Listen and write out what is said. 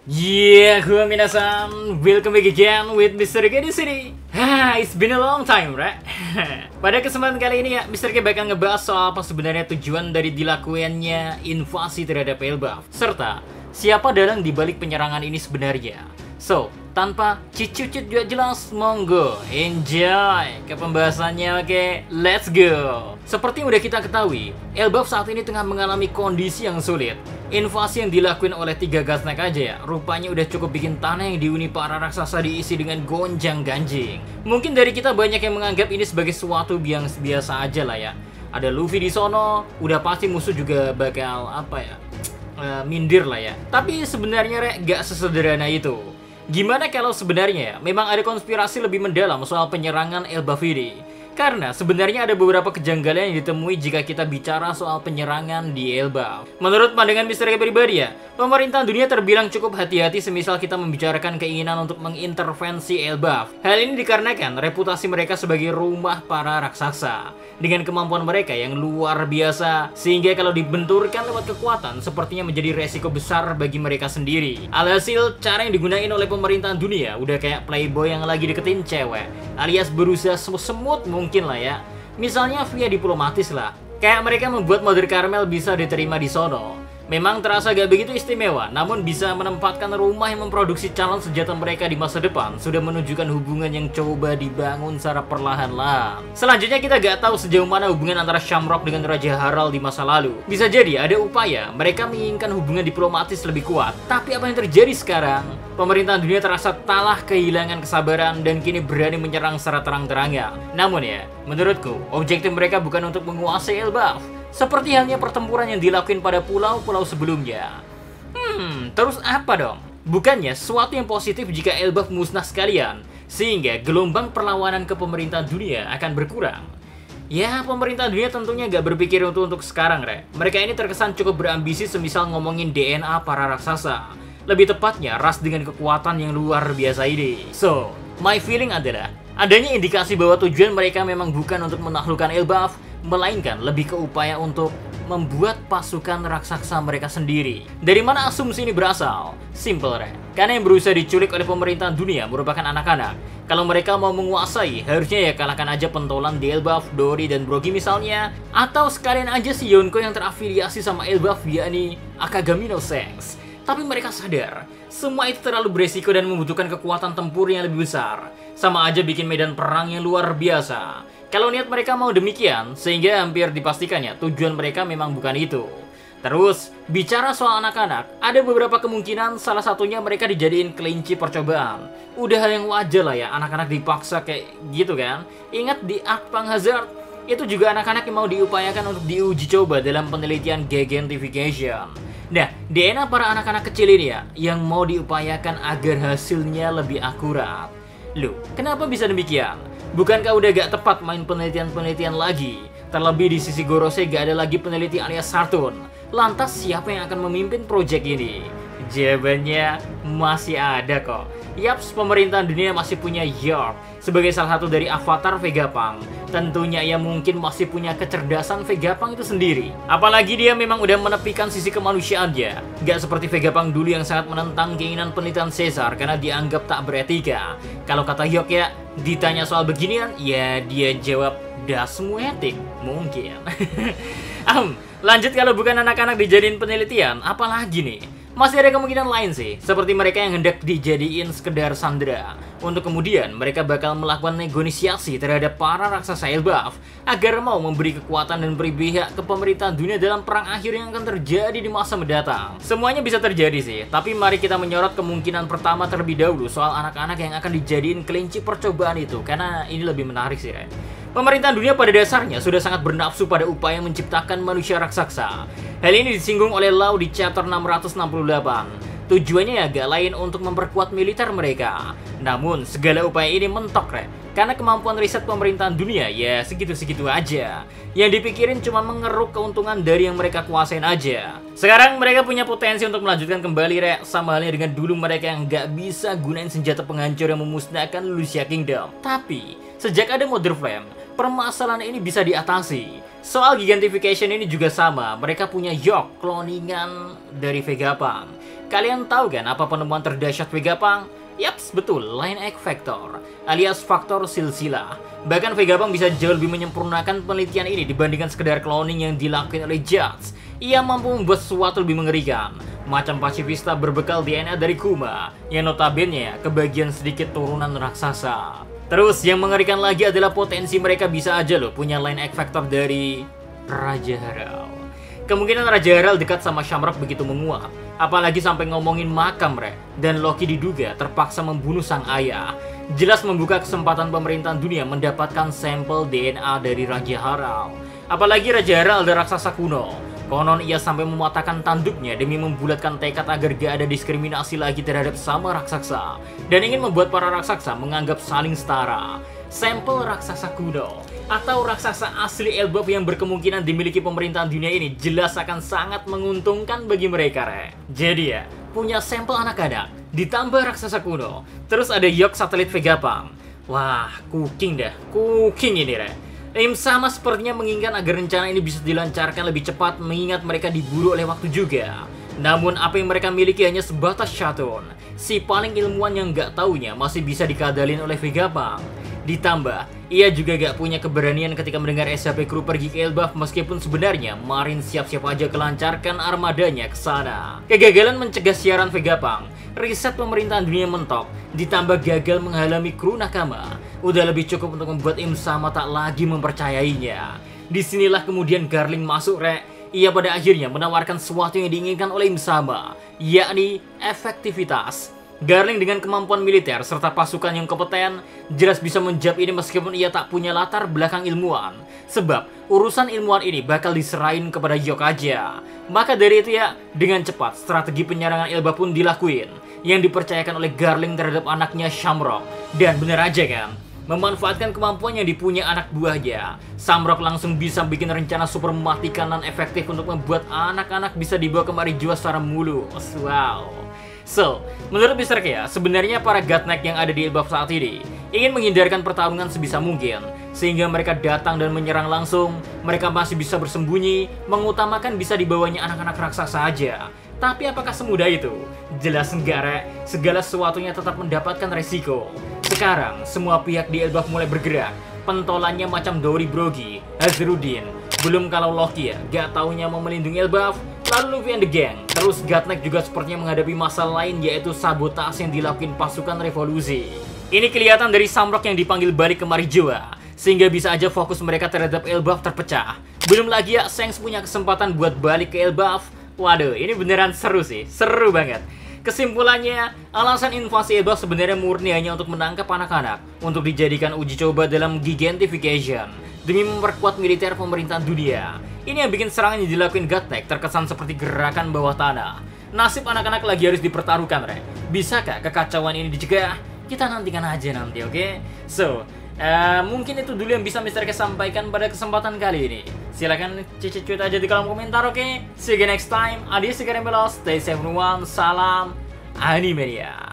Yeah, gua minasan, welcome back again with Mr. K di sini. It's been a long time, right? Pada kesempatan kali ini ya, Mr. K bakal ngebahas soal apa sebenarnya tujuan dari dilakukannya invasi terhadap Elbaf, serta siapa dalang dibalik penyerangan ini sebenarnya. So, tanpa cicut juga jelas, monggo enjoy ke pembahasannya. Oke, let's go. Seperti yang udah kita ketahui, Elbaf saat ini tengah mengalami kondisi yang sulit. Invasi yang dilakuin oleh 3 gasnek aja ya, rupanya udah cukup bikin tanah yang dihuni para raksasa diisi dengan gonjang ganjing. Mungkin dari kita banyak yang menganggap ini sebagai sesuatu yang biasa aja lah ya. Ada Luffy di sono, udah pasti musuh juga bakal mindir lah ya. Tapi sebenarnya gak sesederhana itu. Gimana kalau sebenarnya ya, memang ada konspirasi lebih mendalam soal penyerangan Elbaf ini? Karena sebenarnya ada beberapa kejanggalan yang ditemui jika kita bicara soal penyerangan di Elbaf. Menurut pandangan Mr. K pribadi ya, pemerintah dunia terbilang cukup hati-hati semisal kita membicarakan keinginan untuk mengintervensi Elbaf. Hal ini dikarenakan reputasi mereka sebagai rumah para raksasa, dengan kemampuan mereka yang luar biasa, sehingga kalau dibenturkan lewat kekuatan sepertinya menjadi resiko besar bagi mereka sendiri. Alhasil, cara yang digunakan oleh pemerintahan dunia udah kayak playboy yang lagi deketin cewek, alias berusaha semut mungkin lah ya. Misalnya via diplomatis lah. Kayak mereka membuat Mother Carmel bisa diterima di sono. Memang terasa gak begitu istimewa, namun bisa menempatkan rumah yang memproduksi calon senjata mereka di masa depan sudah menunjukkan hubungan yang coba dibangun secara perlahan-lahan. Selanjutnya kita gak tahu sejauh mana hubungan antara Shamrock dengan Raja Harald di masa lalu. Bisa jadi ada upaya mereka menginginkan hubungan diplomatis lebih kuat. Tapi apa yang terjadi sekarang? Pemerintahan dunia terasa telah kehilangan kesabaran dan kini berani menyerang secara terang-terangan. Namun ya, menurutku, objektif mereka bukan untuk menguasai Elbaf. Seperti halnya pertempuran yang dilakukan pada pulau-pulau sebelumnya. Terus apa dong? Bukannya sesuatu yang positif jika Elbaf musnah sekalian, sehingga gelombang perlawanan ke pemerintahan dunia akan berkurang? Ya, pemerintah dunia tentunya gak berpikir untuk sekarang, Re. Mereka ini terkesan cukup berambisi semisal ngomongin DNA para raksasa. Lebih tepatnya, ras dengan kekuatan yang luar biasa ini. So, my feeling adalah adanya indikasi bahwa tujuan mereka memang bukan untuk menaklukkan Elbaf, melainkan lebih ke upaya untuk membuat pasukan raksasa mereka sendiri. Dari mana asumsi ini berasal? Simple, Re. Karena yang berusaha diculik oleh pemerintahan dunia merupakan anak-anak. Kalau mereka mau menguasai, harusnya ya kalahkan aja pentolan di Elbaf, Dory, dan Brogy misalnya. Atau sekalian aja si Yonko yang terafiliasi sama Elbaf, yakni Akagami no Sense. Tapi mereka sadar, semua itu terlalu beresiko dan membutuhkan kekuatan tempur yang lebih besar. Sama aja bikin medan perang yang luar biasa. Kalau niat mereka mau demikian, sehingga hampir dipastikannya tujuan mereka memang bukan itu. Terus, bicara soal anak-anak, ada beberapa kemungkinan salah satunya mereka dijadiin kelinci percobaan. Udah hal yang wajar lah ya, anak-anak dipaksa kayak gitu kan. Ingat di Akpang Hazard, itu juga anak-anak yang mau diupayakan untuk diuji coba dalam penelitian Gigentification. Nah, DNA para anak-anak kecil ini ya, yang mau diupayakan agar hasilnya lebih akurat. Loh, kenapa bisa demikian? Bukankah udah gak tepat main penelitian-penelitian lagi? Terlebih di sisi Gorosei gak ada lagi peneliti alias Saturn. Lantas siapa yang akan memimpin proyek ini? Jawabannya masih ada kok. Yaps, pemerintahan dunia masih punya York sebagai salah satu dari avatar Vegapunk. Tentunya ia mungkin masih punya kecerdasan Vegapunk itu sendiri. Apalagi dia memang udah menepikan sisi kemanusiaannya. Gak seperti Vegapunk dulu yang sangat menentang keinginan penelitian Caesar karena dianggap tak beretika. Kalau kata York ya, ditanya soal beginian, ya dia jawab dasmu etik, mungkin. Lanjut, kalau bukan anak-anak dijadiin penelitian, apalagi nih? Masih ada kemungkinan lain sih, seperti mereka yang hendak dijadiin sekedar sandera. Untuk kemudian mereka bakal melakukan negosiasi terhadap para raksasa Elbaf agar mau memberi kekuatan dan beri pihak ke pemerintahan dunia dalam perang akhir yang akan terjadi di masa mendatang. Semuanya bisa terjadi sih, tapi mari kita menyorot kemungkinan pertama terlebih dahulu soal anak-anak yang akan dijadiin kelinci percobaan itu, karena ini lebih menarik sih, Re. Pemerintahan dunia pada dasarnya sudah sangat bernafsu pada upaya menciptakan manusia raksasa. Hal ini disinggung oleh Law di chapter 668. Tujuannya ya gak lain untuk memperkuat militer mereka. Namun segala upaya ini mentok, Re. Karena kemampuan riset pemerintahan dunia ya segitu-segitu aja. Yang dipikirin cuma mengeruk keuntungan dari yang mereka kuasain aja. Sekarang mereka punya potensi untuk melanjutkan kembali Rek, sama halnya dengan dulu mereka yang nggak bisa gunain senjata penghancur yang memusnahkan Lucia Kingdom. Tapi, sejak ada Mother Flame, permasalahan ini bisa diatasi. Soal Gigantification ini juga sama, mereka punya Yok, kloningan dari Vegapunk. Kalian tahu kan apa penemuan terdahsyat Vegapunk? Yaps, betul, Line Egg Factor, alias faktor silsilah. Bahkan Vegapunk bisa jauh lebih menyempurnakan penelitian ini dibandingkan sekedar cloning yang dilakukan oleh Judge. Ia mampu membuat sesuatu lebih mengerikan, macam Pacifista berbekal DNA dari Kuma, yang notabene kebagian sedikit turunan raksasa. Terus yang mengerikan lagi adalah potensi mereka bisa aja loh punya Line Egg Factor dari Raja Harrow. Kemungkinan Raja Harrow dekat sama Shamrock begitu menguat, apalagi sampai ngomongin makam dan Loki diduga terpaksa membunuh sang ayah. Jelas membuka kesempatan pemerintahan dunia mendapatkan sampel DNA dari Raja Harrow. Apalagi Raja Harrow adalah raksasa kuno. Konon ia sampai mematahkan tanduknya demi membulatkan tekad agar gak ada diskriminasi lagi terhadap sama raksasa, dan ingin membuat para raksasa menganggap saling setara. Sampel raksasa kuno atau raksasa asli Elbaf yang berkemungkinan dimiliki pemerintahan dunia ini jelas akan sangat menguntungkan bagi mereka Jadi ya, punya sampel anak-anak ditambah raksasa kuno, terus ada Yok satelit Vegapunk. Wah, cooking ini Im-sama sepertinya menginginkan agar rencana ini bisa dilancarkan lebih cepat mengingat mereka diburu oleh waktu juga. Namun apa yang mereka miliki hanya sebatas Shaton, si paling ilmuwan yang gak taunya masih bisa dikadalin oleh Vegapunk. Ditambah, ia juga gak punya keberanian ketika mendengar SHP Crew pergi ke Elbaf meskipun sebenarnya Marin siap-siap aja kelancarkan armadanya ke sana. Kegagalan mencegah siaran Vegapunk, riset pemerintahan dunia mentok, ditambah gagal menghalami kru nakama, udah lebih cukup untuk membuat Im-sama tak lagi mempercayainya. Disinilah kemudian Garling masuk Ia pada akhirnya menawarkan sesuatu yang diinginkan oleh Im-sama, yakni efektivitas. Garling dengan kemampuan militer serta pasukan yang kompeten jelas bisa menjawab ini meskipun ia tak punya latar belakang ilmuwan. Sebab urusan ilmuwan ini bakal diserahin kepada Yok aja. Maka dari itu dengan cepat strategi penyerangan Elbaf pun dilakuin, yang dipercayakan oleh Garling terhadap anaknya Shamrock. Dan bener aja kan, memanfaatkan kemampuan yang dipunya anak buahnya, Shamrock langsung bisa bikin rencana super mematikan dan efektif untuk membuat anak-anak bisa dibawa kemari jiwa secara mulus. Wow. So, menurut Mr. K sebenarnya para God Knight yang ada di Elbaf saat ini ingin menghindarkan pertarungan sebisa mungkin, sehingga mereka datang dan menyerang langsung. Mereka masih bisa bersembunyi, mengutamakan bisa dibawanya anak-anak raksasa aja. Tapi apakah semudah itu? Jelas enggak segala sesuatunya tetap mendapatkan resiko. Sekarang, semua pihak di Elbaf mulai bergerak. Pentolannya macam Dori Brogy, Hazrudin. Belum kalau Loki gak taunya mau melindungi Elbaf. Lalu Luffy and the Gang. Terus God Knight juga sepertinya menghadapi masalah lain, yaitu sabotase yang dilakukan pasukan revolusi. Ini kelihatan dari Shamrock yang dipanggil balik ke Marijoa, sehingga bisa aja fokus mereka terhadap Elbaf terpecah. Belum lagi Shanks punya kesempatan buat balik ke Elbaf. Waduh, ini beneran seru sih, seru banget. Kesimpulannya, alasan invasi Elbaf sebenarnya murni hanya untuk menangkap anak-anak, untuk dijadikan uji coba dalam Gigantification, demi memperkuat militer pemerintahan dunia. Ini yang bikin serangan yang dilakuin God Knight terkesan seperti gerakan bawah tanah. Nasib anak-anak lagi harus dipertaruhkan, Bisakah kekacauan ini dicegah? Kita nantikan aja nanti, oke? So, mungkin itu dulu yang bisa Mr. K sampaikan pada kesempatan kali ini. Silahkan cuit aja di kolom komentar, oke? See you again next time. Adios, stay safe everyone. Salam Animania.